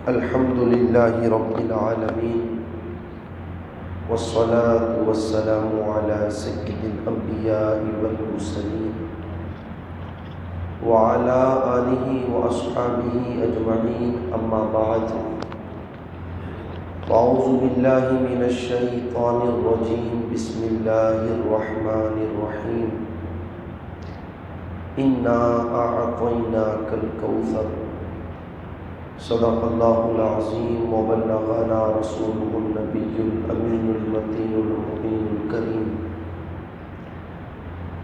الحمد لله رب العالمين والصلاة والسلام على سيد الأنبياء والمرسلين وعلى آله وأصحابه أجمعين أما بعد أعوذ بالله من الشيطان الرجيم بسم الله الرحمن الرحيم إنا أعطيناك الكوثر صدق الله العظيم وبلغنا رسوله النبي الأمين المتين المبين الكريم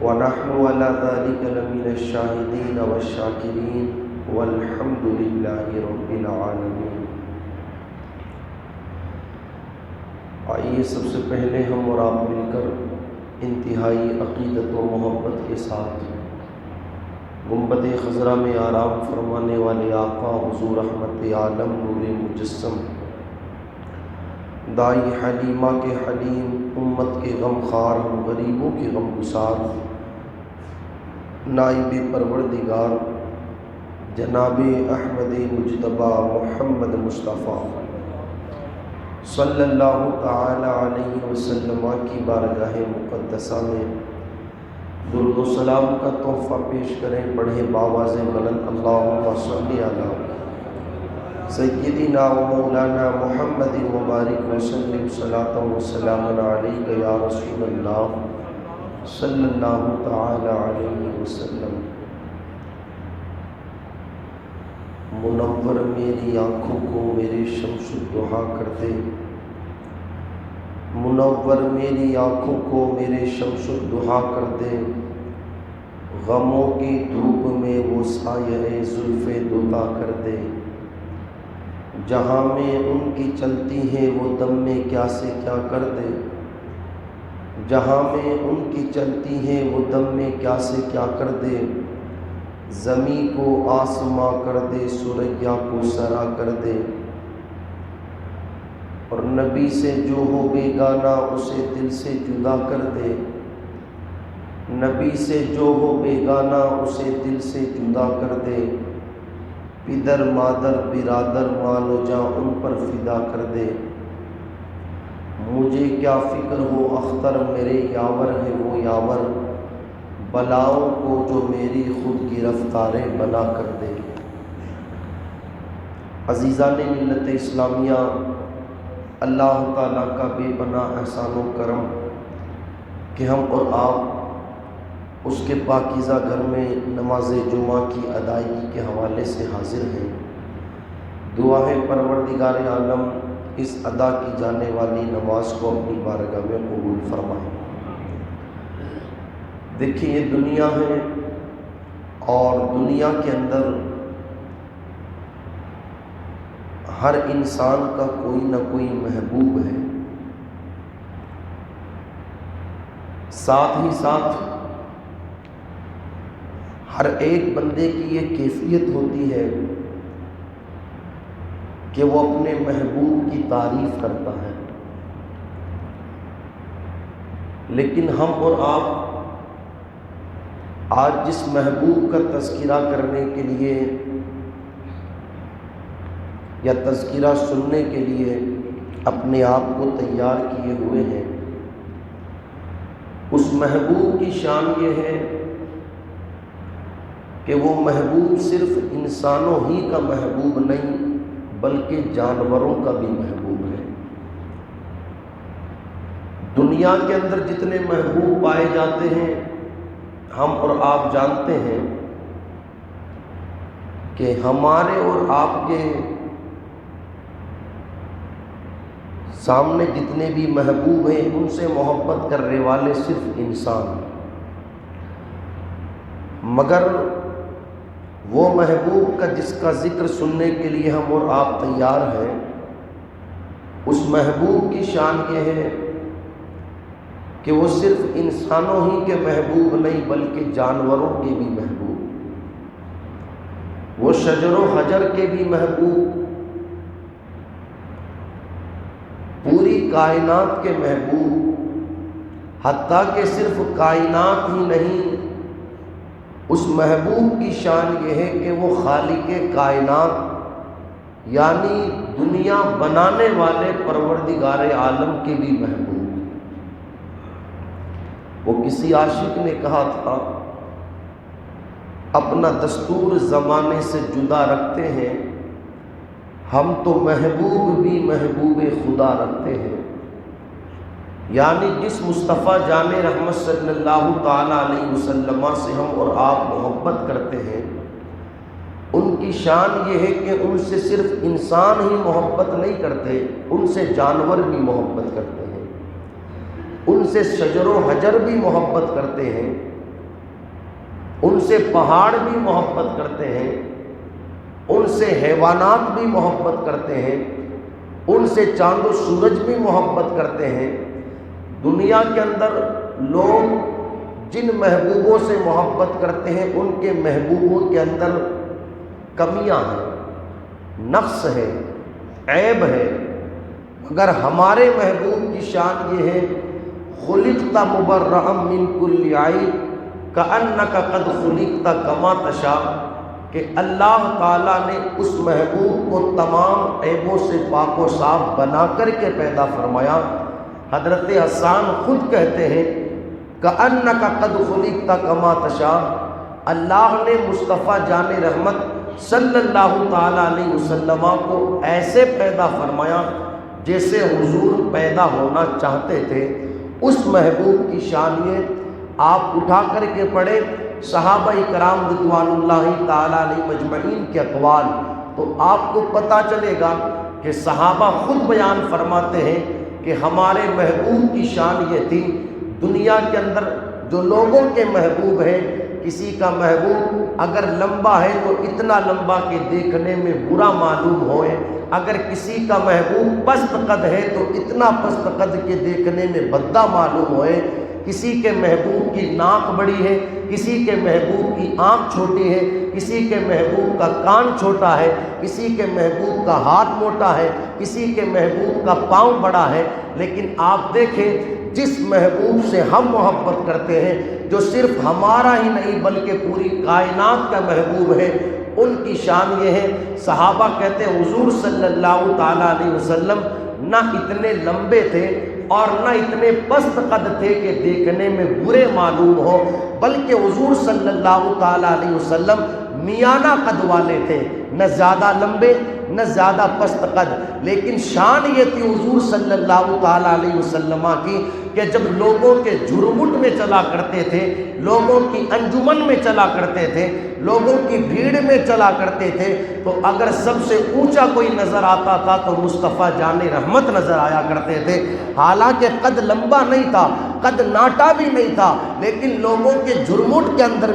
ونحن على ذلك لمن الشاهدين والشاكرين والحمد لله رب العالمين۔ آئیے سب سے پہلے ہم اور آپ مل کر انتہائی عقیدت و محبت کے ساتھ گنبد خضرا میں آرام فرمانے والے آقا حضور رحمت عالم نور مجسم دائی حلیمہ کے حلیم امت کے غم خوار ہم غریبوں کے غم گسار نائب پروردگار جناب احمد مجتبیٰ محمد مصطفیٰ صلی اللہ تعالی علیہ وسلم کی بارگاہ مقدسہ میں درود و سلام کا تحفہ پیش کریں۔ پڑھے باواز بلند اللہم صلی علی سیدنا و مولانا محمد مبارک وسلم صلاۃ و سلام علیک یا رسول اللہ صلی اللہ تعالی علیہ وسلم۔ منور میری آنکھوں کو میرے شمس الضحیٰ کر دے، منور میری آنکھوں کو میرے شمس الضحیٰ کر دے، غموں کی دھوپ میں وہ سایہ زلف دوتا کر دے، جہاں میں ان کی چلتی ہے وہ دم میں کیا سے کیا کر دے، جہاں میں ان کی چلتی ہے وہ دم میں کیا سے کیا کر دے، زمیں کو آسماں کر دے سریا کو سرا کر دے، اور نبی سے جو ہو بیگانہ اسے دل سے جدا کر دے، نبی سے جو ہو بیگانہ اسے دل سے جدا کر دے، پدر مادر برادر مال و جاں ان پر فدا کر دے، مجھے کیا فکر ہو اختر میرے یاور ہے وہ یاور، بلاؤں کو جو میری خود گرفتاریں بنا کر دے۔ عزیزان ملت اسلامیہ، اللہ تعالیٰ کا بے پناہ احسان و کرم کہ ہم اور آپ اس کے پاکیزہ گھر میں نماز جمعہ کی ادائیگی کے حوالے سے حاضر ہیں۔ دعا ہے پروردگار عالم اس ادا کی جانے والی نماز کو اپنی بارگاہ میں قبول فرمائے۔ دیکھیے یہ دنیا ہے اور دنیا کے اندر ہر انسان کا کوئی نہ کوئی محبوب ہے، ساتھ ہی ساتھ ہر ایک بندے کی یہ کیفیت ہوتی ہے کہ وہ اپنے محبوب کی تعریف کرتا ہے، لیکن ہم اور آپ آج جس محبوب کا تذکرہ کرنے کے لیے یا تذکرہ سننے کے لیے اپنے آپ کو تیار کیے ہوئے ہیں، اس محبوب کی شان یہ ہے کہ وہ محبوب صرف انسانوں ہی کا محبوب نہیں بلکہ جانوروں کا بھی محبوب ہے۔ دنیا کے اندر جتنے محبوب پائے جاتے ہیں ہم اور آپ جانتے ہیں کہ ہمارے اور آپ کے سامنے جتنے بھی محبوب ہیں ان سے محبت کرنے والے صرف انسان، مگر وہ محبوب کا جس کا ذکر سننے کے لیے ہم اور آپ تیار ہیں، اس محبوب کی شان یہ ہے کہ وہ صرف انسانوں ہی کے محبوب نہیں بلکہ جانوروں کے بھی محبوب، وہ شجر و حجر کے بھی محبوب، پوری کائنات کے محبوب، حتیٰ کہ صرف کائنات ہی نہیں، اس محبوب کی شان یہ ہے کہ وہ خالق کائنات یعنی دنیا بنانے والے پروردگار عالم کے بھی محبوب۔ وہ کسی عاشق نے کہا تھا اپنا دستور زمانے سے جدا رکھتے ہیں، ہم تو محبوب بھی محبوب خدا رکھتے ہیں۔ یعنی جس مصطفیٰ جان رحمت صلی اللہ تعالیٰ علیہ وسلم سے ہم اور آپ محبت کرتے ہیں، ان کی شان یہ ہے کہ ان سے صرف انسان ہی محبت نہیں کرتے، ان سے جانور بھی محبت کرتے ہیں، ان سے شجر و حجر بھی محبت کرتے ہیں، ان سے پہاڑ بھی محبت کرتے ہیں، ان سے حیوانات بھی محبت کرتے ہیں، ان سے چاند و سورج بھی محبت کرتے ہیں۔ دنیا کے اندر لوگ جن محبوبوں سے محبت کرتے ہیں ان کے محبوبوں کے اندر کمیاں ہیں، نقص ہے، عیب ہے، مگر ہمارے محبوب کی شان یہ ہے خلقت مبرأ من کل عیب کأنک قد خلقت کما تشاء، کہ اللہ تعالیٰ نے اس محبوب کو تمام عیبوں سے پاک و صاف بنا کر کے پیدا فرمایا۔ حضرت حسان خود کہتے ہیں کأنک قد خلقت کما تشاء، اللہ نے مصطفیٰ جان رحمت صلی اللہ تعالیٰ علیہ وسلم کو ایسے پیدا فرمایا جیسے حضور پیدا ہونا چاہتے تھے۔ اس محبوب کی شان یہ آپ اٹھا کر کے پڑھیں صحابہ کرام رضوان اللہ تعالیٰ علیہ مجمعین کے اقوال، تو آپ کو پتہ چلے گا کہ صحابہ خود بیان فرماتے ہیں کہ ہمارے محبوب کی شان یہ تھی۔ دنیا کے اندر جو لوگوں کے محبوب ہیں، کسی کا محبوب اگر لمبا ہے تو اتنا لمبا کہ دیکھنے میں برا معلوم ہوئے، اگر کسی کا محبوب پست قد ہے تو اتنا پست قد کے دیکھنے میں بھدا معلوم ہوئے، کسی کے محبوب کی ناک بڑی ہے، کسی کے محبوب کی آنکھ چھوٹی ہے، کسی کے محبوب کا کان چھوٹا ہے، کسی کے محبوب کا ہاتھ موٹا ہے، کسی کے محبوب کا پاؤں بڑا ہے، لیکن آپ دیکھیں جس محبوب سے ہم محبت کرتے ہیں، جو صرف ہمارا ہی نہیں بلکہ پوری کائنات کا محبوب ہے، ان کی شان یہ ہے۔ صحابہ کہتے ہیں حضور صلی اللہ تعالیٰ علیہ وسلم نہ اتنے لمبے تھے اور نہ اتنے پست قد تھے کہ دیکھنے میں برے معلوم ہو، بلکہ حضور صلی اللہ تعالیٰ علیہ وسلم میانہ قد والے تھے، نہ زیادہ لمبے نہ زیادہ پست قد، لیکن شان یہ تھی حضور صلی اللہ تعالیٰ علیہ وسلم کی کہ جب لوگوں کے جھرمٹ میں چلا کرتے تھے، لوگوں کی انجمن میں چلا کرتے تھے، لوگوں کی بھیڑ میں چلا کرتے تھے، تو اگر سب سے اونچا کوئی نظر آتا تھا تو مصطفیٰ جان رحمت نظر آیا کرتے تھے۔ حالانکہ قد لمبا نہیں تھا، قد ناٹا بھی نہیں تھا، لیکن لوگوں کے جھرمٹ کے اندر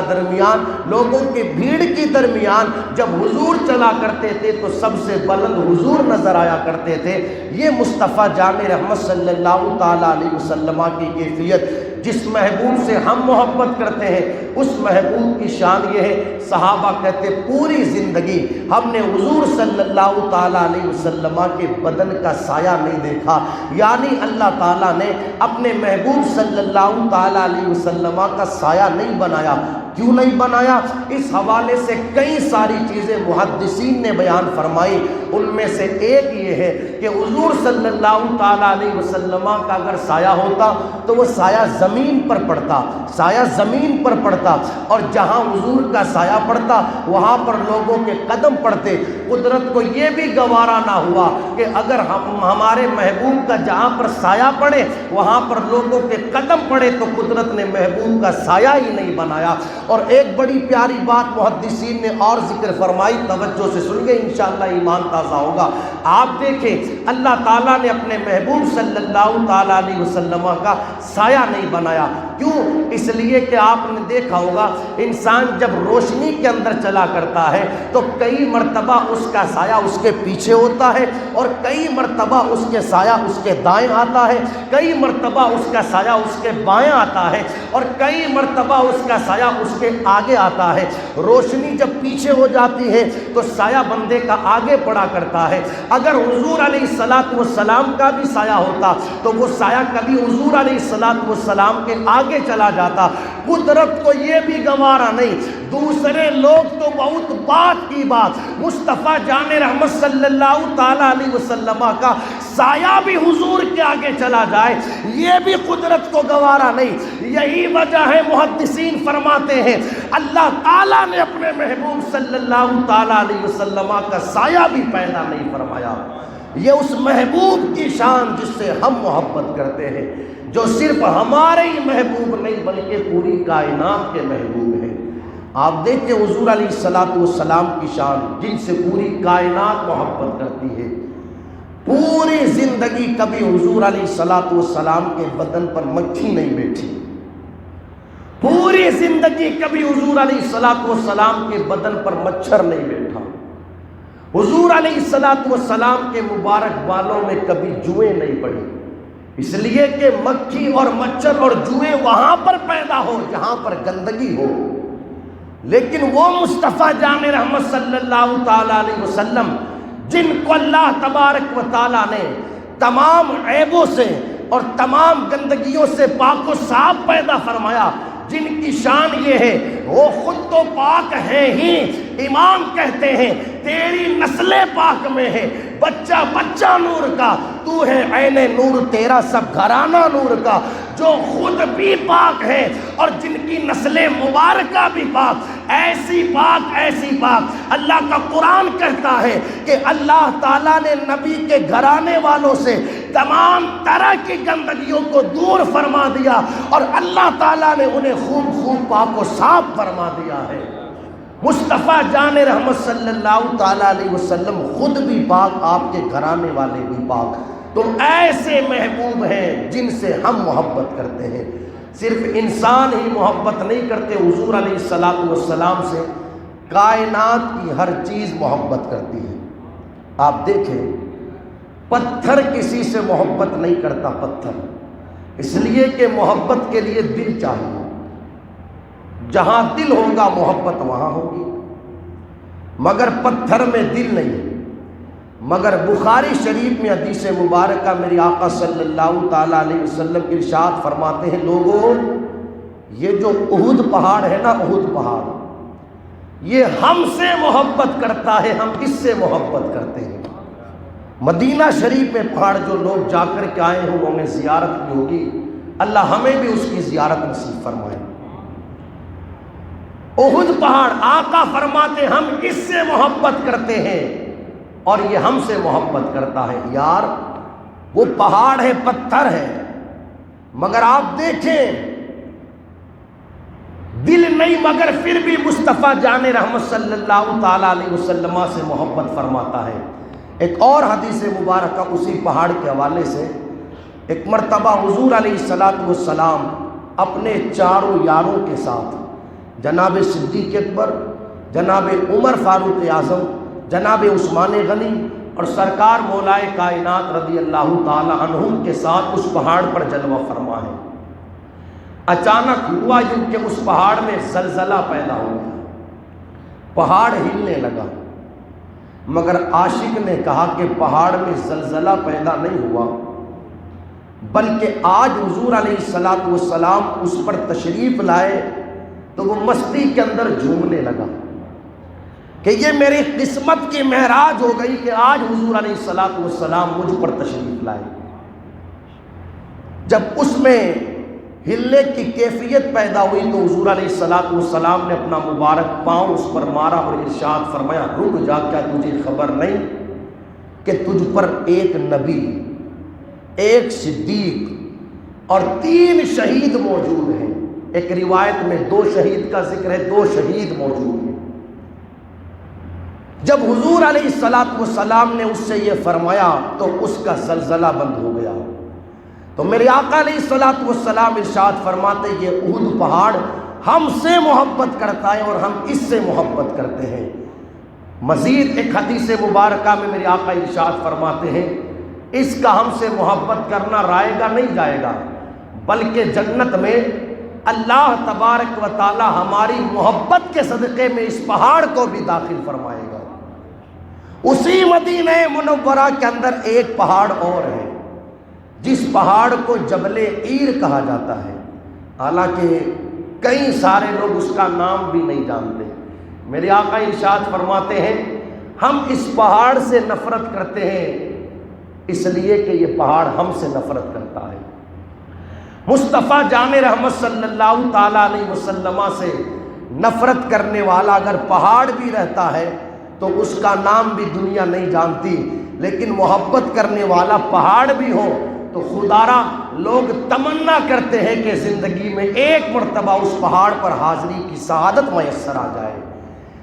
درمیان، لوگوں کی بھیڑ کی درمیان جب حضور چلا کرتے تھے تو سب سے بلند حضور نظر آیا کرتے تھے۔ یہ مصطفیٰ جان رحمت صلی اللہ تعالیٰ علیہ وسلم کی کیفیت، جس محبوب سے ہم محبت کرتے ہیں اس محبوب کی شان یہ ہے۔ صحابہ کہتے پوری زندگی ہم نے حضور صلی اللہ تعالیٰ علیہ وسلم کے بدن کا سایہ نہیں دیکھا، یعنی اللہ تعالیٰ نے اپنے محبوب صلی اللہ تعالیٰ علیہ وسلم کا سایہ نہیں بنایا۔ کیوں نہیں بنایا؟ اس حوالے سے کئی ساری چیزیں محدثین نے بیان فرمائی، ان میں سے ایک یہ ہے کہ حضور صلی اللہ تعالیٰ علیہ وسلم کا اگر سایہ ہوتا تو وہ سایہ زمین پر پڑتا، سایہ زمین پر پڑتا، اور جہاں حضور کا سایہ پڑتا وہاں پر لوگوں کے قدم پڑتے۔ قدرت کو یہ بھی گوارا نہ ہوا کہ اگر ہمارے محبوب کا جہاں پر سایہ پڑے وہاں پر لوگوں کے قدم پڑے، تو قدرت نے محبوب کا سایہ ہی نہیں بنایا۔ اور ایک بڑی پیاری بات محدثین نے اور ذکر فرمائی، توجہ سے سن گے انشاءاللہ ایمان تازہ ہوگا۔ آپ دیکھیں اللہ تعالیٰ نے اپنے محبوب صلی اللہ تعالیٰ علیہ وسلم کا سایہ نہیں بنایا۔ کیوں؟ اس لیے کہ آپ نے دیکھا ہوگا انسان جب روشنی کے اندر چلا کرتا ہے تو کئی مرتبہ اس کا سایہ اس کے پیچھے ہوتا ہے، اور کئی مرتبہ اس کے سایہ اس کے دائیں آتا ہے، کئی مرتبہ اس کا سایہ اس کے بائیں آتا ہے، اور کئی مرتبہ اس کا سایہ اس کے آگے آتا ہے۔ روشنی جب پیچھے ہو جاتی ہے تو سایہ بندے کا آگے پڑا کرتا ہے۔ اگر حضور علیہ السلام کا بھی سایہ ہوتا تو وہ سایہ کبھی حضور علیہ السلام کے آگے آگے چلا جاتا، قدرت کو یہ بھی گوارا نہیں، دوسرے لوگ تو بہت بات کی بات، مصطفیٰ جان رحمت صلی اللہ تعالیٰ علیہ وسلم کا سایہ بھی حضور کے آگے چلا جائے، یہ بھی قدرت کو گوارا نہیں۔ یہی وجہ ہے محدثین فرماتے ہیں اللہ تعالیٰ نے اپنے محبوب صلی اللہ تعالیٰ علیہ وسلم کا سایہ بھی پیدا نہیں فرمایا۔ یہ اس محبوب کی شان جس سے ہم محبت کرتے ہیں، جو صرف ہمارے ہی محبوب نہیں بلکہ پوری کائنات کے محبوب ہیں۔ آپ دیکھیں حضور علیہ السلام کی شان جن سے پوری کائنات محبت کرتی ہے، پوری زندگی کبھی حضور علیہ السلام کے بدن پر مکھی نہیں بیٹھی، پوری زندگی کبھی حضور علیہ السلام کے بدن پر مچھر نہیں بیٹھا، حضور علیہ السلام کے مبارک بالوں میں کبھی جوئیں نہیں پڑی، اس لیے کہ مکھی اور مچھر اور جوئیں وہاں پر پیدا ہو جہاں پر گندگی ہو، لیکن وہ مصطفیٰ جان رحمت صلی اللہ تعالیٰ علیہ وسلم جن کو اللہ تبارک و تعالیٰ نے تمام عیبوں سے اور تمام گندگیوں سے پاک و صاف پیدا فرمایا، جن کی شان یہ ہے وہ خود تو پاک ہیں ہی، امام کہتے ہیں تیری نسل پاک میں ہے، بچہ بچہ نور کا، تو ہے عین نور، تیرا سب گھرانہ نور کا، جو خود بھی پاک ہے اور جن کی نسل مبارکہ بھی پاک، ایسی پاک اللہ کا قرآن کہتا ہے کہ اللہ تعالیٰ نے نبی کے گھرانے والوں سے تمام طرح کی گندگیوں کو دور فرما دیا اور اللہ تعالیٰ نے انہیں خوب پاک و صاف فرما دیا ہے۔ مصطفیٰ جان رحمت صلی اللہ تعالیٰ علیہ وسلم خود بھی پاک، آپ کے گھرانے والے بھی پاک، تو ایسے محبوب ہیں جن سے ہم محبت کرتے ہیں۔ صرف انسان ہی محبت نہیں کرتے، حضور علیہ السلام سے کائنات کی ہر چیز محبت کرتی ہے۔ آپ دیکھیں پتھر کسی سے محبت نہیں کرتا، پتھر، اس لیے کہ محبت کے لیے دل چاہیے، جہاں دل ہوگا محبت وہاں ہوگی، مگر پتھر میں دل نہیں۔ مگر بخاری شریف میں حدیث مبارکہ میرے آقا صلی اللہ تعالیٰ علیہ وسلم ارشاد فرماتے ہیں، لوگوں یہ جو احد پہاڑ ہے نا، احد پہاڑ یہ ہم سے محبت کرتا ہے، ہم اس سے محبت کرتے ہیں۔ مدینہ شریف میں پہاڑ جو لوگ جا کر کے آئے ہوں انہیں زیارت کی ہوگی، اللہ ہمیں بھی اس کی زیارت نصیب فرمائے۔ احد پہاڑ آقا فرماتے ہم اس سے محبت کرتے ہیں اور یہ ہم سے محبت کرتا ہے۔ یار وہ پہاڑ ہے، پتھر ہے، مگر آپ دیکھیں دل نہیں، مگر پھر بھی مصطفیٰ جان رحمت صلی اللہ تعالیٰ علیہ وسلم سے محبت فرماتا ہے۔ ایک اور حدیث مبارکہ اسی پہاڑ کے حوالے سے، ایک مرتبہ حضور علیہ السلام اپنے چاروں یاروں کے ساتھ، جناب صدیق اکبر، جناب عمر فاروق اعظم، جناب عثمان غنی اور سرکار مولائے کائنات رضی اللہ تعالی عنہ کے ساتھ اس پہاڑ پر جلوہ فرما ہے۔ اچانک ہوا یوں کہ اس پہاڑ میں زلزلہ پیدا ہو گیا، پہاڑ ہلنے لگا، مگر عاشق نے کہا کہ پہاڑ میں زلزلہ پیدا نہیں ہوا، بلکہ آج حضور علیہ السلام اس پر تشریف لائے تو وہ مستی کے اندر جھومنے لگا کہ یہ میری قسمت کی معراج ہو گئی کہ آج حضور علیہ السلام مجھ پر تشریف لائے۔ جب اس میں ہلنے کی کیفیت پیدا ہوئی تو حضور علیہ السلام نے اپنا مبارک پاؤں اس پر مارا اور ارشاد فرمایا، رک جا، کیا تجھے خبر نہیں کہ تجھ پر ایک نبی، ایک صدیق اور 3 شہید موجود ہیں۔ ایک روایت میں 2 شہید کا ذکر ہے، 2 شہید موجود ہیں۔ جب حضور علیہ السلام نے اس سے یہ فرمایا تو اس کا زلزلہ بند ہو گیا۔ تو میرے آقا علیہ السلام ارشاد فرماتے یہ احد پہاڑ ہم سے محبت کرتا ہے اور ہم اس سے محبت کرتے ہیں۔ مزید ایک حدیث مبارکہ میں میرے آقا ارشاد فرماتے ہیں اس کا ہم سے محبت کرنا رائے گا نہیں جائے گا، بلکہ جنت میں اللہ تبارک و تعالی ہماری محبت کے صدقے میں اس پہاڑ کو بھی داخل فرمائے گا۔ اسی مدینہ منورہ کے اندر ایک پہاڑ اور ہے جس پہاڑ کو جبل عیر کہا جاتا ہے۔ حالانکہ کئی سارے لوگ اس کا نام بھی نہیں جانتے۔ میرے آقا ارشاد فرماتے ہیں ہم اس پہاڑ سے نفرت کرتے ہیں اس لیے کہ یہ پہاڑ ہم سے نفرت کرتا ہے۔ مصطفیٰ جان رحمت صلی اللہ تعالیٰ علیہ وسلم سے نفرت کرنے والا اگر پہاڑ بھی رہتا ہے تو اس کا نام بھی دنیا نہیں جانتی، لیکن محبت کرنے والا پہاڑ بھی ہو تو خدارا لوگ تمنا کرتے ہیں کہ زندگی میں ایک مرتبہ اس پہاڑ پر حاضری کی سعادت میسر آ جائے۔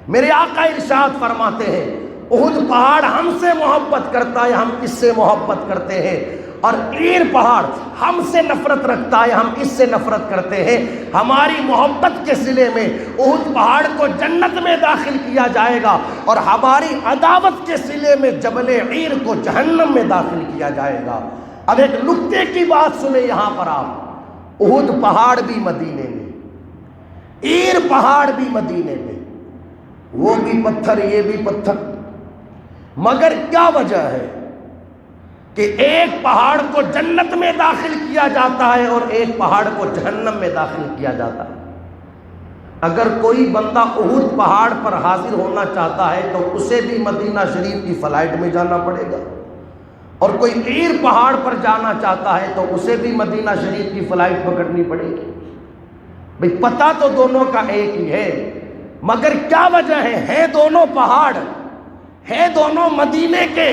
میرے آقا ارشاد فرماتے ہیں احد پہاڑ ہم سے محبت کرتا ہے، ہم اس سے محبت کرتے ہیں، اور عیر پہاڑ ہم سے نفرت رکھتا ہے، ہم اس سے نفرت کرتے ہیں۔ ہماری محبت کے صلے میں احد پہاڑ کو جنت میں داخل کیا جائے گا، اور ہماری عداوت کے صلے میں جبل عیر کو جہنم میں داخل کیا جائے گا۔ اب ایک نکتے کی بات سنیں یہاں پر آپ، احد پہاڑ بھی مدینے میں، عیر پہاڑ بھی مدینے میں، وہ بھی پتھر یہ بھی پتھر، مگر کیا وجہ ہے کہ ایک پہاڑ کو جنت میں داخل کیا جاتا ہے اور ایک پہاڑ کو جہنم میں داخل کیا جاتا ہے؟ اگر کوئی بندہ احد پہاڑ پر حاضر ہونا چاہتا ہے تو اسے بھی مدینہ شریف کی فلائٹ میں جانا پڑے گا، اور کوئی عیر پہاڑ پر جانا چاہتا ہے تو اسے بھی مدینہ شریف کی فلائٹ پکڑنی پڑے گی۔ بھئی پتہ تو دونوں کا ایک ہی ہے، مگر کیا وجہ ہے دونوں پہاڑ، ہے دونوں مدینے کے،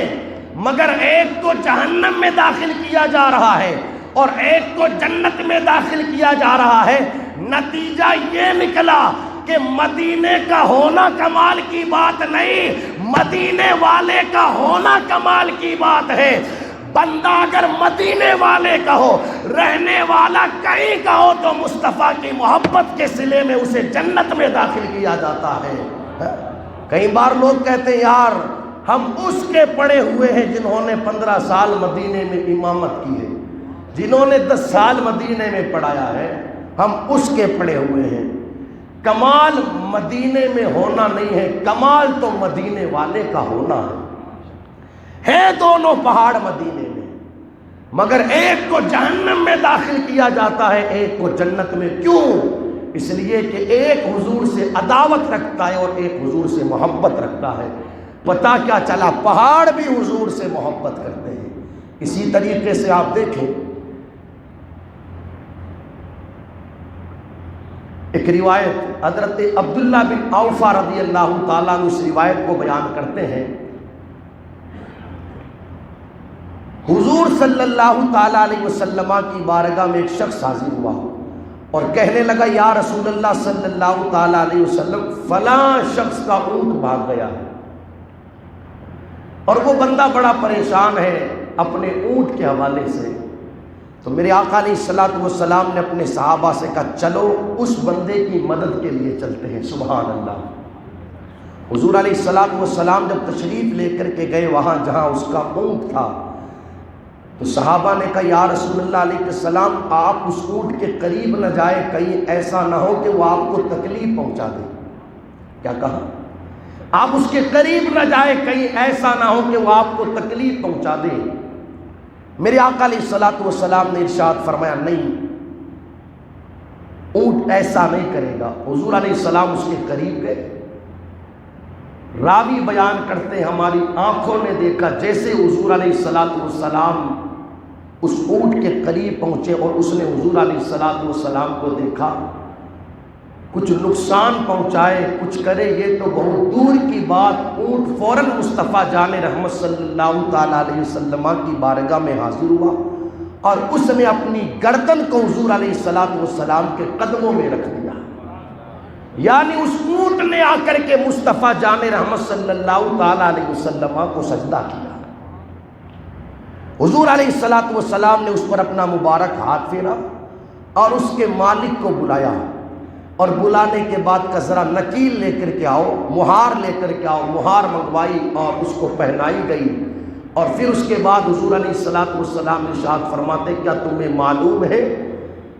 مگر ایک کو جہنم میں داخل کیا جا رہا ہے اور ایک کو جنت میں داخل کیا جا رہا ہے۔ نتیجہ یہ نکلا کہ مدینے کا ہونا کمال کی بات نہیں، مدینے والے کا ہونا کمال کی بات ہے۔ بندہ اگر مدینے والے کا ہو، رہنے والا کہیں کا ہو، تو مصطفیٰ کی محبت کے صلے میں اسے جنت میں داخل کیا جاتا ہے۔ کئی بار لوگ کہتے ہیں یار ہم اس کے پڑے ہوئے ہیں جنہوں نے 15 سال مدینے میں امامت کی ہے، جنہوں نے 10 سال مدینے میں پڑھایا ہے، ہم اس کے پڑے ہوئے ہیں۔ کمال مدینے میں ہونا نہیں ہے، کمال تو مدینے والے کا ہونا ہے دونوں پہاڑ مدینے میں، مگر ایک کو جہنم میں داخل کیا جاتا ہے، ایک کو جنت میں۔ کیوں؟ اس لیے کہ ایک حضور سے عداوت رکھتا ہے اور ایک حضور سے محبت رکھتا ہے۔ پتہ کیا چلا؟ پہاڑ بھی حضور سے محبت کرتے ہیں۔ اسی طریقے سے آپ دیکھیں ایک روایت حضرت عبداللہ بن اوفا رضی اللہ تعالیٰ عنہ اس روایت کو بیان کرتے ہیں، حضور صلی اللہ تعالیٰ علیہ وسلم کی بارگاہ میں ایک شخص حاضر ہوا اور کہنے لگا یا رسول اللہ صلی اللہ تعالیٰ علیہ وسلم فلاں شخص کا اونٹ بھاگ گیا ہے، اور وہ بندہ بڑا پریشان ہے اپنے اونٹ کے حوالے سے۔ تو میرے آقا علیہ الصلوۃ والسلام نے اپنے صحابہ سے کہا چلو اس بندے کی مدد کے لیے چلتے ہیں۔ سبحان اللہ۔ حضور علیہ الصلوۃ والسلام جب تشریف لے کر کے گئے وہاں جہاں اس کا اونٹ تھا، تو صحابہ نے کہا یا رسول اللہ علیہ السلام آپ اس اونٹ کے قریب نہ جائے، کہیں ایسا نہ ہو کہ وہ آپ کو تکلیف پہنچا دے۔ کیا کہا؟ آپ اس کے قریب نہ جائے، کہیں ایسا نہ ہو کہ وہ آپ کو تکلیف پہنچا دے۔ میرے آقا علیہ الصلوۃ والسلام نے ارشاد فرمایا نہیں، اونٹ ایسا نہیں کرے گا۔ حضور علیہ السلام اس کے قریب گئے۔ راوی بیان کرتے ہیں ہماری آنکھوں نے دیکھا جیسے حضور علیہ الصلوۃ والسلام اس اونٹ کے قریب پہنچے اور اس نے حضور علیہ الصلوۃ والسلام کو دیکھا، کچھ نقصان پہنچائے کچھ کرے یہ تو بہت دور کی بات، اونٹ فوراً مصطفیٰ جان رحمت صلی اللہ تعالیٰ علیہ وسلم کی بارگاہ میں حاضر ہوا اور اس نے اپنی گردن کو حضور علیہ الصلوۃ والسلام کے قدموں میں رکھ دیا، یعنی اس اونٹ نے آ کر کے مصطفیٰ جان رحمت صلی اللہ تعالیٰ علیہ وسلم کو سجدہ کیا۔ حضور علیہ الصلوۃ والسلام نے اس پر اپنا مبارک ہاتھ پھیرا اور اس کے مالک کو بلایا، اور بلانے کے بعد کا ذرا نکیل لے کر کے آؤ، مہار لے کر کے آؤ، مہار منگوائی اور اس کو پہنائی گئی۔ اور پھر اس کے بعد حضور علیہ الصلوۃ والسلام ارشاد فرماتے کیا تمہیں معلوم ہے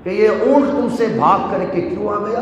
کہ یہ اونٹ تم سے بھاگ کر کے کیوں آ گیا؟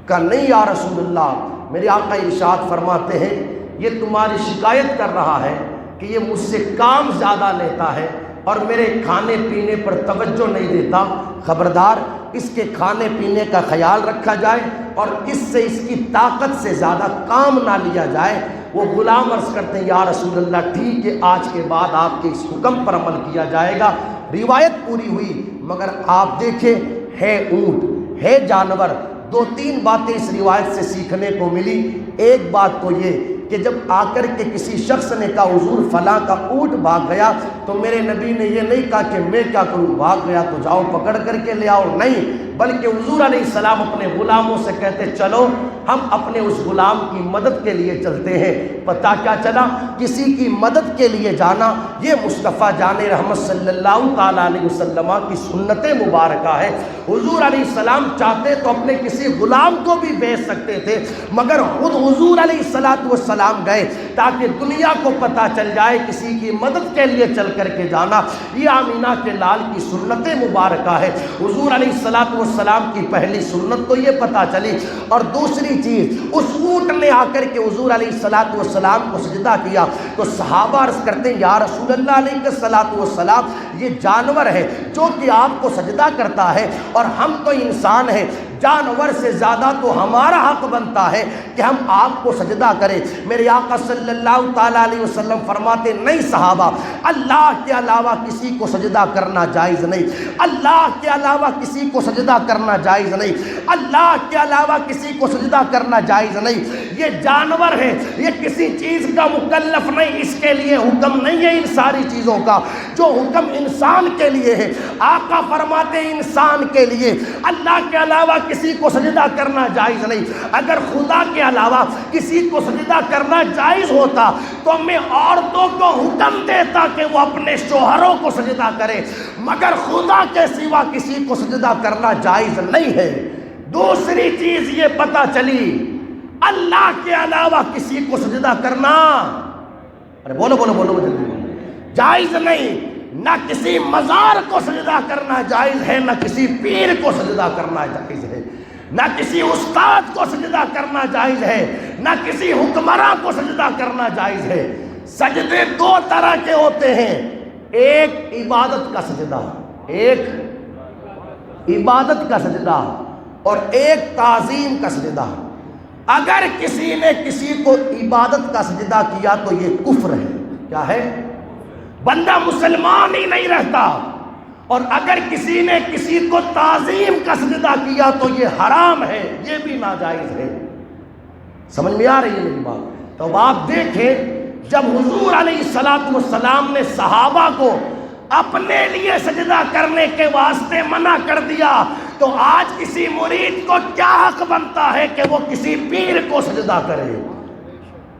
کہا نہیں یا رسول اللہ، میرے آقا ارشاد فرماتے ہیں یہ تمہاری شکایت کر رہا ہے کہ یہ مجھ سے کام زیادہ لیتا ہے اور میرے کھانے پینے پر توجہ نہیں دیتا، خبردار اس کے کھانے پینے کا خیال رکھا جائے اور اس سے اس کی طاقت سے زیادہ کام نہ لیا جائے۔ وہ غلام عرض کرتے ہیں یا رسول اللہ ٹھیک ہے، آج کے بعد آپ کے اس حکم پر عمل کیا جائے گا۔ روایت پوری ہوئی، مگر آپ دیکھیں ہے اونٹ ہے جانور، دو تین باتیں اس روایت سے سیکھنے کو ملی۔ ایک بات تو یہ کہ جب آ کر کے کسی شخص نے کہا حضور فلاں کا اونٹ بھاگ گیا، تو میرے نبی نے یہ نہیں کہا کہ میں کیا کروں، بھاگ گیا تو جاؤ پکڑ کر کے لے آؤ، نہیں، بلکہ حضور علیہ السلام اپنے غلاموں سے کہتے چلو ہم اپنے اس غلام کی مدد کے لیے چلتے ہیں۔ پتہ کیا چلا، کسی کی مدد کے لیے جانا یہ مصطفیٰ جان رحمت صلی اللہ تعالیٰ علیہ وسلم کی سنت مبارکہ ہے۔ حضور علیہ السلام چاہتے تو اپنے کسی غلام کو بھی بھیج سکتے تھے، مگر خود حضور علیہ السلام گئے تاکہ دنیا کو پتہ چل جائے کسی کی مدد کے لیے چل کر کے جانا یہ آمینہ کے لال کی سنت مبارکہ ہے۔ حضور علیہ السلام کی پہلی سنت تو یہ پتہ چلی، اور دوسری چیز اس اونٹ نے آ کر کے حضور علیہ السلام کو سجدہ کیا تو صحابہ عرض کرتے ہیں یا رسول اللہ علیہ السلام یہ جانور ہے جو کہ آپ کو سجدہ کرتا ہے اور ہم تو انسان ہیں، جانور سے زیادہ تو ہمارا حق بنتا ہے کہ ہم آپ کو سجدہ کریں۔ میرے آقا صلی اللہ تعالیٰ علیہ وسلم فرماتے نہیں صحابہ، اللہ کے علاوہ کسی کو سجدہ کرنا جائز نہیں، اللہ کے علاوہ کسی کو سجدہ کرنا جائز نہیں، اللہ کے علاوہ کسی کو سجدہ کرنا جائز نہیں۔ یہ جانور ہے، یہ کسی چیز کا مکلف نہیں، اس کے لیے حکم نہیں ہے ان ساری چیزوں کا، جو حکم انسان کے لیے ہے۔ آقا فرماتے انسان کے لیے اللہ کے علاوہ کسی کو سجدہ کرنا جائز نہیں۔ اگر خدا کے علاوہ کسی کو سجدہ کرنا جائز ہوتا تو میں عورتوں کو حکم دیتا کہ وہ اپنے شوہروں کو سجدہ کرے، مگر خدا کے سوا کسی کو سجدہ کرنا جائز نہیں ہے۔ دوسری چیز یہ پتہ چلی اللہ کے علاوہ کسی کو سجدہ کرنا، ارے بولو بولو بولو جلدی، جائز نہیں۔ نہ کسی مزار کو سجدہ کرنا جائز ہے، نہ کسی پیر کو سجدہ کرنا جائز ہے، نہ کسی استاد کو سجدہ کرنا جائز ہے، نہ کسی حکمراں کو سجدہ کرنا جائز ہے۔ سجدے دو طرح کے ہوتے ہیں، ایک عبادت کا سجدہ، ایک عبادت کا سجدہ اور ایک تعظیم کا سجدہ۔ اگر کسی نے کسی کو عبادت کا سجدہ کیا تو یہ کفر ہے، کیا ہے؟ بندہ مسلمان ہی نہیں رہتا۔ اور اگر کسی نے کسی کو تعظیم کا سجدہ کیا تو یہ حرام ہے، یہ بھی ناجائز ہے۔ سمجھ میں آ رہی ہے میری بات؟ تو اب آپ دیکھیں جب حضور علیہ السلام نے صحابہ کو اپنے لیے سجدہ کرنے کے واسطے منع کر دیا تو آج کسی مرید کو کیا حق بنتا ہے کہ وہ کسی پیر کو سجدہ کرے؟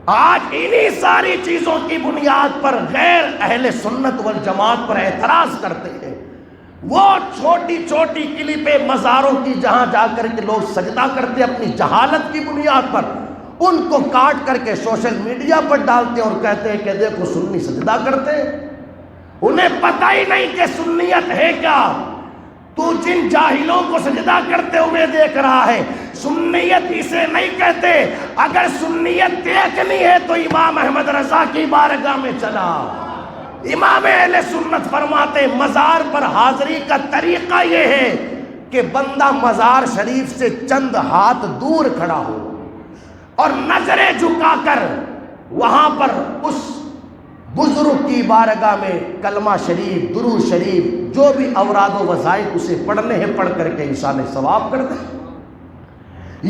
آج انہی ساری چیزوں کی بنیاد پر غیر اہل سنت والجماعت پر اعتراض کرتے ہیں۔ وہ چھوٹی چھوٹی کلپیں مزاروں کی جہاں جا کر کے لوگ سجدہ کرتے اپنی جہالت کی بنیاد پر، ان کو کاٹ کر کے سوشل میڈیا پر ڈالتے اور کہتے ہیں کہ دیکھو سنی سجدہ کرتے ہیں۔ انہیں پتہ ہی نہیں کہ سنیت ہے کیا۔ تو جن جاہلوں کو سجدہ کرتے ہوئے دیکھ رہا ہے، سنیت اسے نہیں کہتے۔ اگر سنیت دیکھنی ہے تو امام احمد رضا کی بارگاہ میں چلا۔ امام اہل سنت فرماتے مزار پر حاضری کا طریقہ یہ ہے کہ بندہ مزار شریف سے چند ہاتھ دور کھڑا ہو اور نظریں جھکا کر وہاں پر اس بزرگ کی بارگاہ میں کلمہ شریف، درود شریف، جو بھی اوراد و وظائف اسے پڑھنے ہیں پڑھ کر کے انسان ثواب کر دے۔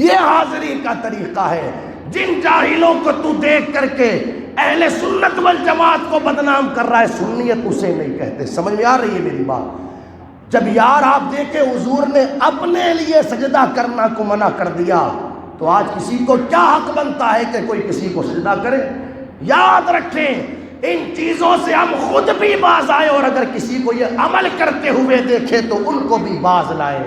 یہ حاضری کا طریقہ ہے۔ جن جاہلوں کو تو دیکھ کر کے اہل سنت والجماعت کو بدنام کر رہا ہے، سنیت اسے نہیں کہتے۔ سمجھ میں آ رہی ہے میری بات؟ جب یار آپ دیکھیں حضور نے اپنے لیے سجدہ کرنا کو منع کر دیا تو آج کسی کو کیا حق بنتا ہے کہ کوئی کسی کو سجدہ کرے؟ یاد رکھیں ان چیزوں سے ہم خود بھی باز آئے، اور اگر کسی کو یہ عمل کرتے ہوئے دیکھے تو ان کو بھی باز لائے۔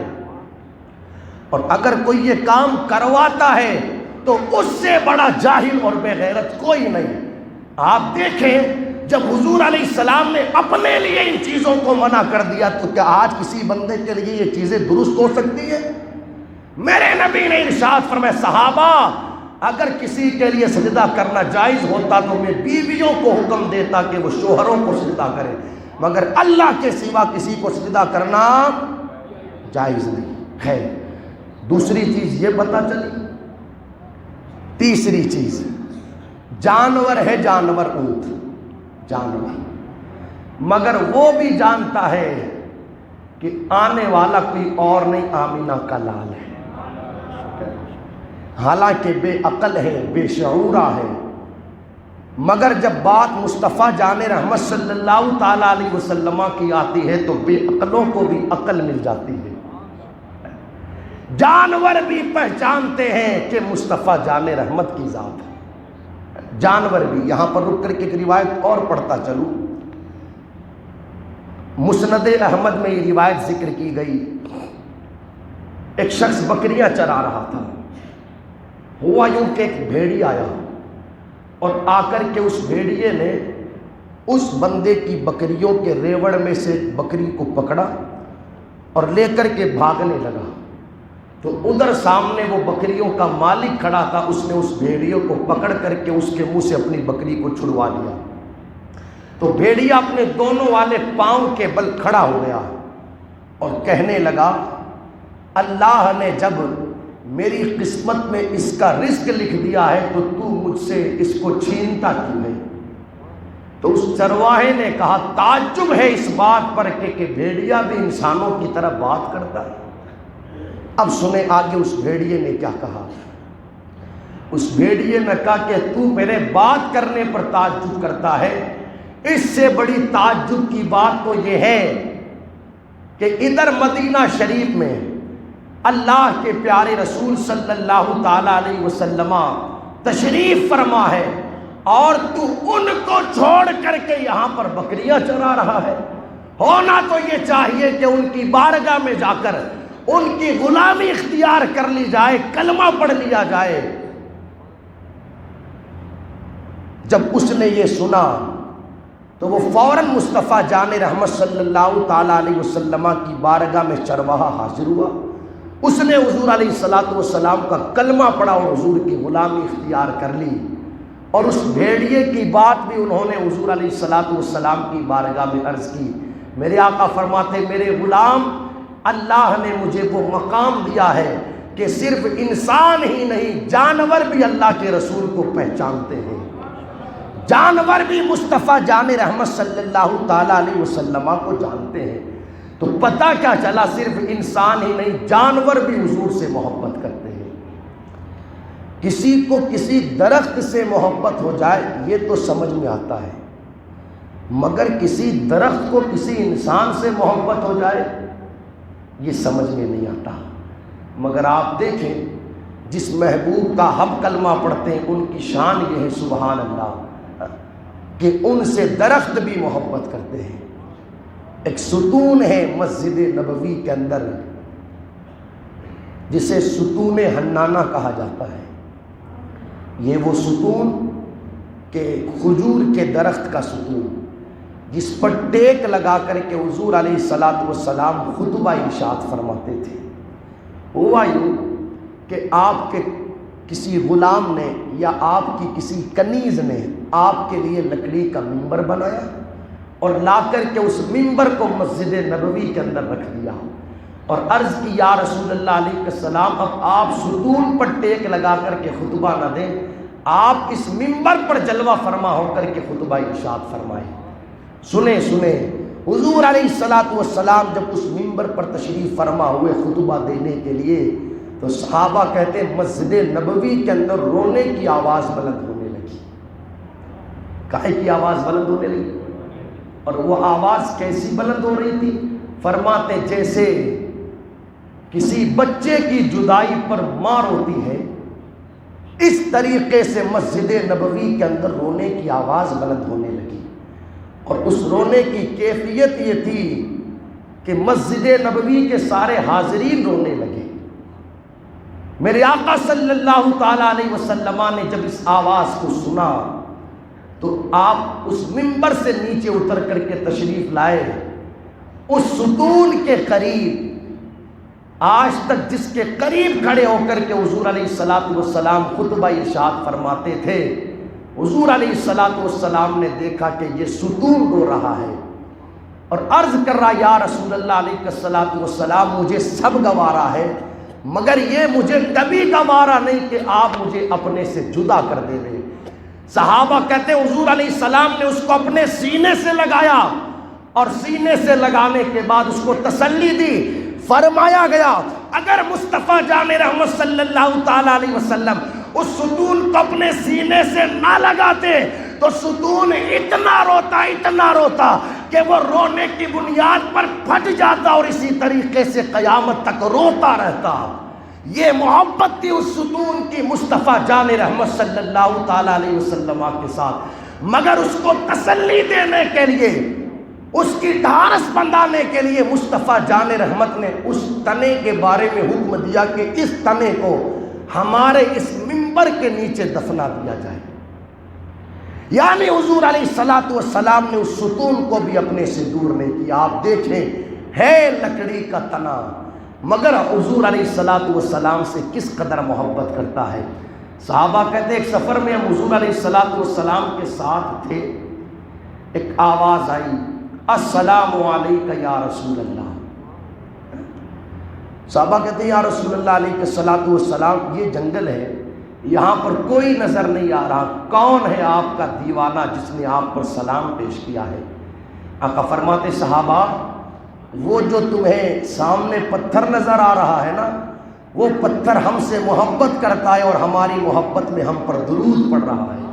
اور اگر کوئی یہ کام کرواتا ہے تو اس سے بڑا جاہل اور بے غیرت کوئی نہیں۔ آپ دیکھیں جب حضور علیہ السلام نے اپنے لیے ان چیزوں کو منع کر دیا تو کیا آج کسی بندے کے لیے یہ چیزیں درست ہو سکتی ہے؟ میرے نبی نے ارشاد فرمایا صحابہ اگر کسی کے لیے سجدہ کرنا جائز ہوتا تو میں بیویوں کو حکم دیتا کہ وہ شوہروں کو سجدہ کرے، مگر اللہ کے سوا کسی کو سجدہ کرنا جائز نہیں۔ خیر، دوسری چیز یہ پتہ چلی۔ تیسری چیز، جانور ہے، جانور اونٹ جانور، مگر وہ بھی جانتا ہے کہ آنے والا کوئی اور نہیں، آمینہ کا لال ہے۔ حالانکہ بے عقل ہے، بے شعورہ ہے، مگر جب بات مصطفیٰ جان رحمت صلی اللہ تعالیٰ علیہ وسلم کی آتی ہے تو بے عقلوں کو بھی عقل مل جاتی ہے۔ جانور بھی پہچانتے ہیں کہ مصطفیٰ جان رحمت کی ذات ہے، جانور بھی۔ یہاں پر رک کر کے ایک روایت اور پڑھتا چلوں، مسند احمد میں یہ روایت ذکر کی گئی۔ ایک شخص بکریاں چرا رہا تھا، ہوا یوں کہ ایک بھیڑی آیا اور آ کر کے اس بھیڑیے نے اس بندے کی بکریوں کے ریوڑ میں سے ایک بکری کو پکڑا اور لے کر کے بھاگنے لگا۔ تو ادھر سامنے وہ بکریوں کا مالک کھڑا تھا، اس نے اس بھیڑیوں کو پکڑ کر کے اس کے منہ سے اپنی بکری کو چھڑوا لیا۔ تو بھیڑیا اپنے دونوں والے پاؤں کے بل کھڑا ہو گیا اور کہنے لگا، اللہ نے جب میری قسمت میں اس کا رزق لکھ دیا ہے تو تو مجھ سے اس کو چھینتا کیوں ہے؟ تو اس چرواہے نے کہا، تعجب ہے اس بات پر کہ بھیڑیا بھی انسانوں کی طرح بات کرتا ہے۔ اب سنیں آگے اس بھیڑیے نے کیا کہا۔ اس بھیڑیے نے کہا کہ تو میرے بات کرنے پر تعجب کرتا ہے، اس سے بڑی تعجب کی بات تو یہ ہے کہ ادھر مدینہ شریف میں اللہ کے پیارے رسول صلی اللہ تعالیٰ علیہ وسلم تشریف فرما ہے اور تو ان کو چھوڑ کر کے یہاں پر بکریاں چرا رہا ہے۔ ہونا تو یہ چاہیے کہ ان کی بارگاہ میں جا کر ان کی غلامی اختیار کر لی جائے، کلمہ پڑھ لیا جائے۔ جب اس نے یہ سنا تو وہ فوراً مصطفیٰ جان رحمت صلی اللہ تعالیٰ علیہ وسلم کی بارگاہ میں چرواہا حاضر ہوا۔ اس نے حضور علیہ السلام کا کلمہ پڑھا اور حضور کی غلامی اختیار کر لی، اور اس بھیڑیے کی بات بھی انہوں نے حضور علیہ السلام کی بارگاہ میں عرض کی۔ میرے آقا فرماتے، میرے غلام، اللہ نے مجھے وہ مقام دیا ہے کہ صرف انسان ہی نہیں، جانور بھی اللہ کے رسول کو پہچانتے ہیں، جانور بھی مصطفیٰ جان رحمت صلی اللہ تعالیٰ علیہ وسلم کو جانتے ہیں۔ تو پتہ کیا چلا، صرف انسان ہی نہیں، جانور بھی حضور سے محبت کرتے ہیں۔ کسی کو کسی درخت سے محبت ہو جائے یہ تو سمجھ میں آتا ہے، مگر کسی درخت کو کسی انسان سے محبت ہو جائے یہ سمجھ میں نہیں آتا۔ مگر آپ دیکھیں، جس محبوب کا ہم کلمہ پڑھتے ہیں ان کی شان یہ ہے، سبحان اللہ، کہ ان سے درخت بھی محبت کرتے ہیں۔ ایک ستون ہے مسجد نبوی کے اندر جسے ستون حنانہ کہا جاتا ہے۔ یہ وہ ستون کہ کھجور کے درخت کا ستون، جس پر ٹیک لگا کر کے حضور علیہ السلام خطبہ ارشاد فرماتے تھے۔ ہوا یوں کہ آپ کے کسی غلام نے یا آپ کی کسی کنیز نے آپ کے لیے لکڑی کا منبر بنایا اور لا کر کے اس منبر کو مسجد نبوی کے اندر رکھ دیا اور عرض کی، یا رسول اللہ علیہ السلام، اب آپ ستون پر ٹیک لگا کر کے خطبہ نہ دیں، آپ اس منبر پر جلوہ فرما ہو کر کے خطبہ ارشاد فرمائیں۔ سنیں حضور علیہ السلام جب اس منبر پر تشریف فرما ہوئے خطبہ دینے کے لیے تو صحابہ کہتے ہیں مسجد نبوی کے اندر رونے کی آواز بلند ہونے لگی۔ کاہے کی آواز بلند ہونے لگی؟ اور وہ آواز کیسی بلند ہو رہی تھی؟ فرماتے جیسے کسی بچے کی جدائی پر ماں روتی ہے، اس طریقے سے مسجد نبوی کے اندر رونے کی آواز بلند ہونے لگی۔ اور اس رونے کی کیفیت یہ تھی کہ مسجد نبوی کے سارے حاضرین رونے لگے۔ میرے آقا صلی اللہ تعالیٰ علیہ وسلم نے جب اس آواز کو سنا تو آپ اس منبر سے نیچے اتر کر کے تشریف لائے، اس ستون کے قریب، آج تک جس کے قریب کھڑے ہو کر کے حضور علیہ السلام خطبہ ارشاد فرماتے تھے، حضور علیہ السلام نے دیکھا کہ یہ ستون رو رہا ہے، اور عرض کر رہا یا رسول اللہ علیہ الصلوۃ والسلام مجھے سب گوارا ہے مگر یہ مجھے کبھی گوارا نہیں کہ آپ مجھے اپنے سے جدا کر دے رہے۔ صحابہ کہتے ہیں حضور علیہ السلام نے اس کو اپنے سینے سے لگایا اور سینے سے لگانے کے بعد اس کو تسلی دی۔ فرمایا گیا اگر مصطفیٰ جان رحمت صلی اللہ تعالی علیہ وسلم اس ستون کو اپنے سینے سے نہ لگاتے تو ستون اتنا روتا کہ وہ رونے کی بنیاد پر پھٹ جاتا اور اسی طریقے سے قیامت تک روتا رہتا۔ یہ محبت تھی اس ستون کی مصطفیٰ جان رحمت صلی اللہ تعالی علیہ وسلم کے ساتھ، مگر اس کو تسلی دینے کے لیے، اس کی ڈھارس بندھانے کے لیے مصطفیٰ جان رحمت نے اس تنے کے بارے میں حکم دیا کہ اس تنے کو ہمارے اس منبر کے نیچے دفنا دیا جائے۔ یعنی حضور علیہ الصلوۃ والسلام نے اس ستون کو بھی اپنے سے دور نہیں کیا۔ آپ دیکھیں ہے لکڑی کا تنا مگر حضور علیہ الصلوۃ والسلام سے کس قدر محبت کرتا ہے۔ صحابہ کہتے ہیں ایک سفر میں ہم حضور علیہ الصلوۃ والسلام کے ساتھ تھے، ایک آواز آئی السلام علیک یا رسول اللہ۔ صحابہ کہتے ہیں یا رسول اللہ علیہ الصلوۃ والسلام یہ جنگل ہے، یہاں پر کوئی نظر نہیں آ رہا، کون ہے آپ کا دیوانہ جس نے آپ پر سلام پیش کیا ہے؟ آقا فرماتے صحابہ وہ جو تمہیں سامنے پتھر نظر آ رہا ہے نا، وہ پتھر ہم سے محبت کرتا ہے اور ہماری محبت میں ہم پر درود پڑھ رہا ہے۔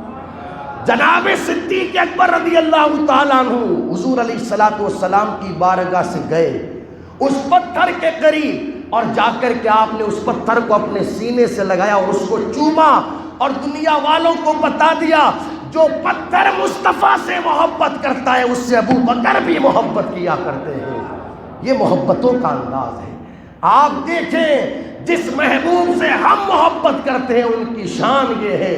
جناب صدیق اکبر رضی اللہ تعالیٰ عنہ حضور علیہ الصلوۃ والسلام کی بارگاہ سے گئے اس پتھر کے قریب اور جا کر کے آپ نے اس پتھر کو اپنے سینے سے لگایا اور اس کو چوما اور دنیا والوں کو بتا دیا جو پتھر مصطفیٰ سے محبت کرتا ہے اس سے ابو بکر بھی محبت کیا کرتے ہیں۔ یہ محبتوں کا انداز ہے۔ آپ دیکھیں جس محبوب سے ہم محبت کرتے ہیں ان کی شان یہ ہے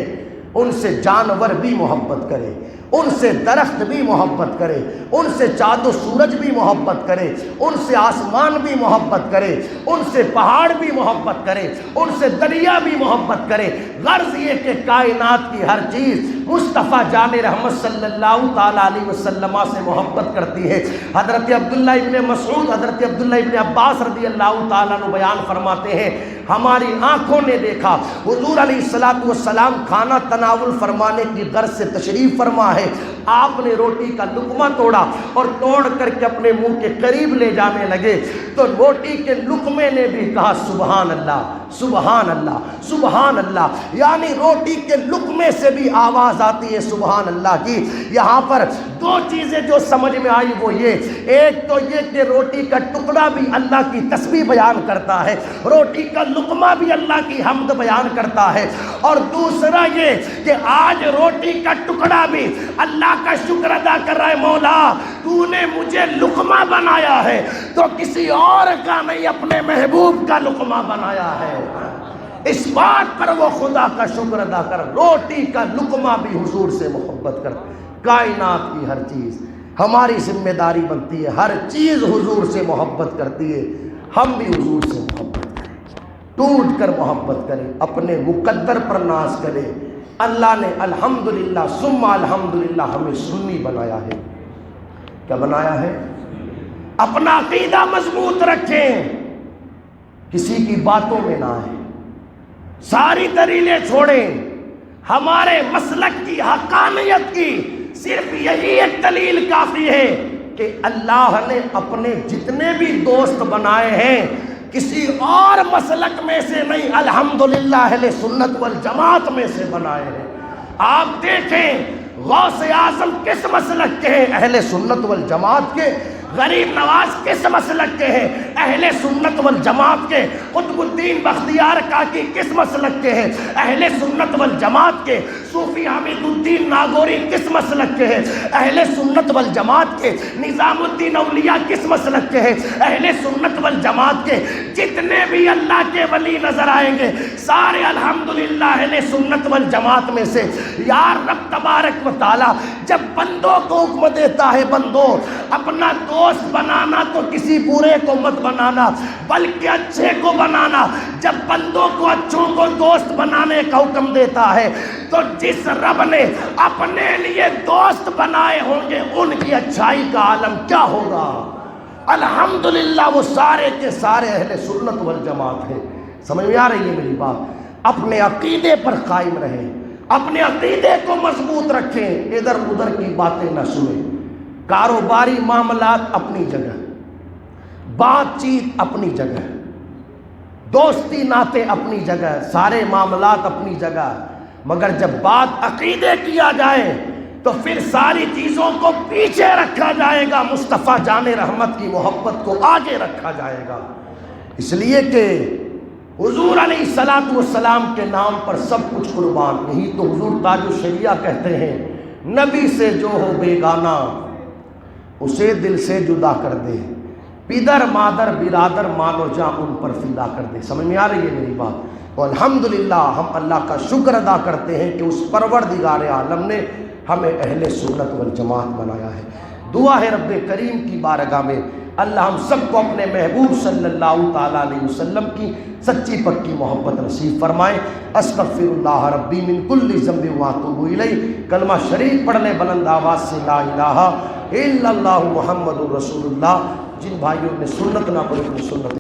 ان سے جانور بھی محبت کرے، ان سے درخت بھی محبت کرے، ان سے چاند و سورج بھی محبت کرے، ان سے آسمان بھی محبت کرے، ان سے پہاڑ بھی محبت کرے، ان سے دریا بھی محبت کرے۔ غرض یہ کہ کائنات کی ہر چیز مصطفیٰ جان رحمت صلی اللہ تعالیٰ علیہ وسلم سے محبت کرتی ہے۔ حضرت عبداللہ ابن مسعود، حضرت عبداللہ ابن عباس رضی اللہ تعالیٰ عنہ بیان فرماتے ہیں ہماری آنکھوں نے دیکھا حضور علیہ الصلوۃ والسلام کھانا تناول فرمانے کی غرض سے تشریف فرما ہے، آپ نے روٹی کا لقمہ توڑا اور توڑ کر کے اپنے منہ کے قریب لے جانے لگے تو روٹی کے لقمے نے بھی کہا سبحان اللہ سبحان اللہ سبحان اللہ، یعنی روٹی کے لقمے سے بھی آواز آتی ہے سبحان اللہ کی۔ یہاں پر دو چیزیں جو سمجھ میں آئی وہ یہ، ایک تو یہ کہ روٹی کا ٹکڑا بھی اللہ کی تسبیح بیان کرتا ہے، روٹی کا لقمہ بھی اللہ کی حمد بیان کرتا ہے، اور دوسرا یہ کہ آج روٹی کا ٹکڑا بھی اللہ کا شکر ادا کر رہا ہے، مولا تو نے مجھے لقمہ بنایا ہے تو کسی اور کا نہیں اپنے محبوب کا لقمہ بنایا ہے۔ اس بات پر وہ خدا کا شکر ادا کر، روٹی کا لقمہ بھی حضور سے محبت کرتا ہے۔ کائنات کی ہر چیز ہماری ذمہ داری بنتی ہے، ہر چیز حضور سے محبت کرتی ہے، ہم بھی حضور سے محبت کریں، ٹوٹ کر محبت کریں، اپنے مقدر پر ناز کریں۔ اللہ نے الحمدللہ ثم الحمدللہ ہمیں سنی بنایا ہے۔ کیا بنایا ہے؟ اپنا عقیدہ مضبوط رکھیں، کسی کی باتوں میں نہ آئیں، ساری دلیلیں چھوڑیں۔ ہمارے مسلک کی حقانیت کی صرف یہی ایک دلیل کافی ہے کہ اللہ نے اپنے جتنے بھی دوست بنائے ہیں کسی اور مسلک میں سے نہیں، الحمدللہ اہل سنت والجماعت میں سے بنائے ہیں۔ آپ دیکھیں غوث اعظم کس مسلک کے ہیں؟ اہل سنت والجماعت کے۔ غریب نواز کس مسلک کے ہیں؟ اہل سنت والجماعت کے۔ قطب الدین بختیار کاکی کس مسلک کے ہیں؟ اہل سنت والجماعت کے۔ صوفی حمید الدین ناگوری کس مسلک کے ہیں؟ اہل سنت والجماعت کے۔ نظام الدین اولیاء کس مسلک کے ہیں؟ اہل سنت والجماعت کے۔ جتنے بھی اللہ کے ولی نظر آئیں گے سارے الحمدللہ اہل سنت والجماعت میں سے۔ یار رب تبارک و تعالی جب بندوں کو حکم دیتا ہے بندوں اپنا دوست بنانا تو کسی برے کو مت بنانا بلکہ اچھے کو بنانا، جب بندوں کو اچھوں کو دوست بنانے کا حکم دیتا ہے تو جس رب نے اپنے لیے دوست بنائے ہوں گے ان کی اچھائی کا عالم کیا ہوگا۔ الحمدللہ وہ سارے کے سارے اہل سنت والجماعت ہیں۔ سمجھ میں آ رہی ہے میری بات؟ اپنے عقیدے پر قائم رہیں، اپنے عقیدے کو مضبوط رکھیں، ادھر ادھر کی باتیں نہ سنیں۔ کاروباری معاملات اپنی جگہ، بات چیت اپنی جگہ، دوستی ناطے اپنی جگہ، سارے معاملات اپنی جگہ، مگر جب بات عقیدے کیا جائے تو پھر ساری چیزوں کو پیچھے رکھا جائے گا، مصطفیٰ جان رحمت کی محبت کو آگے رکھا جائے گا۔ اس لیے کہ حضور علیہ السلام کے نام پر سب کچھ قربان، یہی تو حضور تاج الشریعہ کہتے ہیں، نبی سے جو ہو بیگانہ اسے دل سے جدا کر دے، پدر مادر برادر مال و جاں ان پر فدا کر دے۔ سمجھ میں آ رہی ہے میری بات؟ تو الحمدللہ ہم اللہ کا شکر ادا کرتے ہیں کہ اس پروردگار عالم نے ہمیں اہل سنت والجماعت بنایا ہے۔ دعا ہے رب کریم کی بارگاہ میں اللہ ہم سب کو اپنے محبوب صلی اللہ تعالیٰ علیہ وسلم کی سچی پکی محبت نصیب فرمائے۔ استغفر اللہ ربی من کل ذنب واتوب الیہ، کلمہ شریف پڑھ لیں بلند آواز سے، لا الہ الا اللہ محمد رسول اللہ۔ جن بھائیوں نے سنت نہ پڑھی اپنی سنت